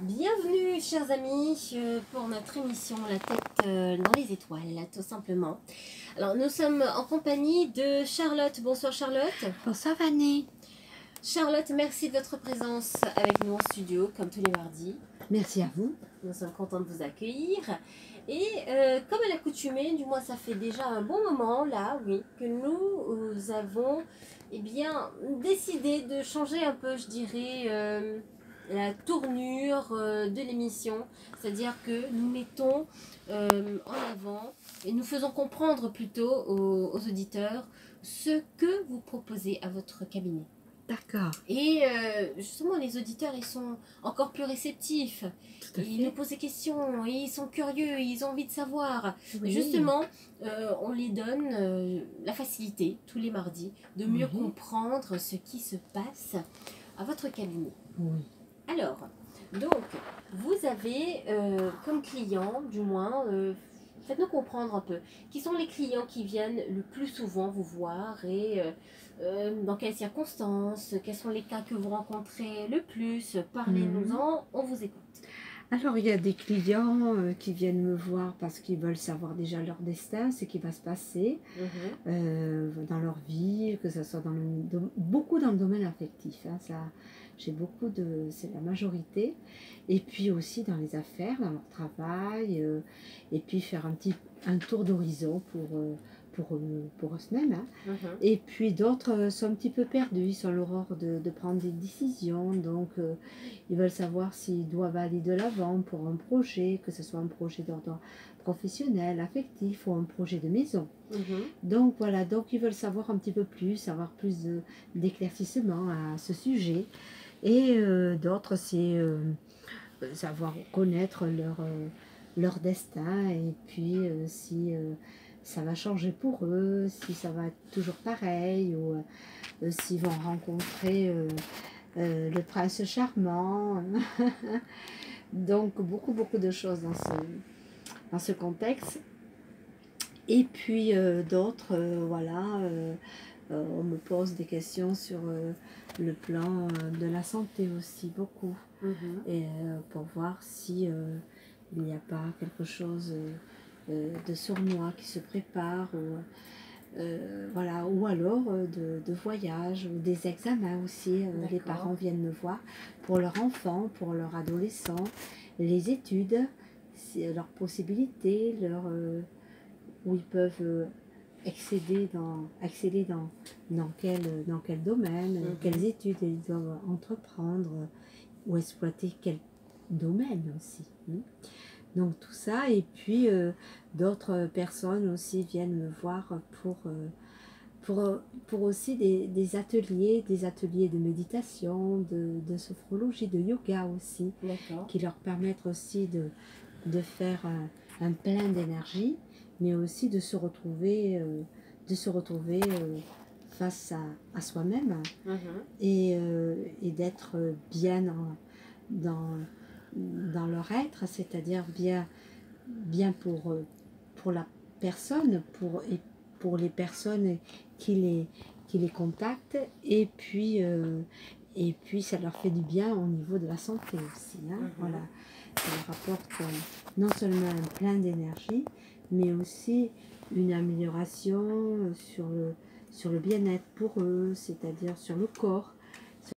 Bienvenue chers amis pour notre émission La tête dans les étoiles, tout simplement. Alors nous sommes en compagnie de Charlotte. Bonsoir Charlotte. Bonsoir Vanny. Charlotte, merci de votre présence avec nous en studio comme tous les mardis. Merci à vous. Nous sommes contents de vous accueillir. Et comme à l'accoutumée, du moins ça fait déjà un bon moment là, oui, que nous avons décidé de changer un peu, je dirais, la tournure de l'émission. C'est-à-dire que nous mettons en avant et nous faisons comprendre plutôt aux auditeurs ce que vous proposez à votre cabinet. D'accord. Et justement, les auditeurs, ils sont encore plus réceptifs. Ils nous posent des questions, ils sont curieux, ils ont envie de savoir. Oui. Justement, on les donne la facilité, tous les mardis, de mieux comprendre ce qui se passe à votre cabinet. Oui. Alors, donc, vous avez comme client, du moins, faites-nous comprendre un peu, qui sont les clients qui viennent le plus souvent vous voir et dans quelles circonstances, quels sont les cas que vous rencontrez le plus, parlez-nous-en, on vous écoute. Alors il y a des clients qui viennent me voir parce qu'ils veulent savoir déjà leur destin, ce qui va se passer dans leur vie, que ce soit beaucoup dans le domaine affectif, hein, ça, c'est la majorité, et puis aussi dans les affaires, dans leur travail, et puis faire un tour d'horizon pour eux-mêmes. Hein. Et puis d'autres sont un petit peu perdus, ils sont à l'aurore de prendre des décisions, donc ils veulent savoir s'ils doivent aller de l'avant pour un projet, que ce soit un projet d'ordre professionnel, affectif ou un projet de maison. Donc voilà, donc ils veulent savoir un petit peu plus, avoir plus d'éclaircissement à ce sujet. Et d'autres, c'est savoir connaître leur destin et puis si ça va changer pour eux, si ça va être toujours pareil ou s'ils vont rencontrer le prince charmant. Donc beaucoup de choses dans ce contexte. Et puis d'autres, on me pose des questions sur le plan de la santé aussi, beaucoup. Et pour voir si il n'y a pas quelque chose de sournois qui se prépare ou alors de voyage ou des examens aussi. Les parents viennent me voir pour leur enfant, pour leur adolescent, les études, leurs possibilités, où ils peuvent exceller dans quel domaine, quelles études ils doivent entreprendre ou exploiter quel domaine aussi. Donc tout ça, et puis d'autres personnes aussi viennent me voir pour aussi des ateliers de méditation, de sophrologie, de yoga aussi, qui leur permettent aussi de faire un plein d'énergie, mais aussi de se retrouver face à soi-même et d'être bien dans leur être, c'est-à-dire bien pour la personne, pour les personnes qui les contactent, et puis ça leur fait du bien au niveau de la santé aussi. Hein, voilà. Ça leur apporte non seulement un plein d'énergie, mais aussi une amélioration sur le bien-être pour eux, c'est-à-dire sur le corps,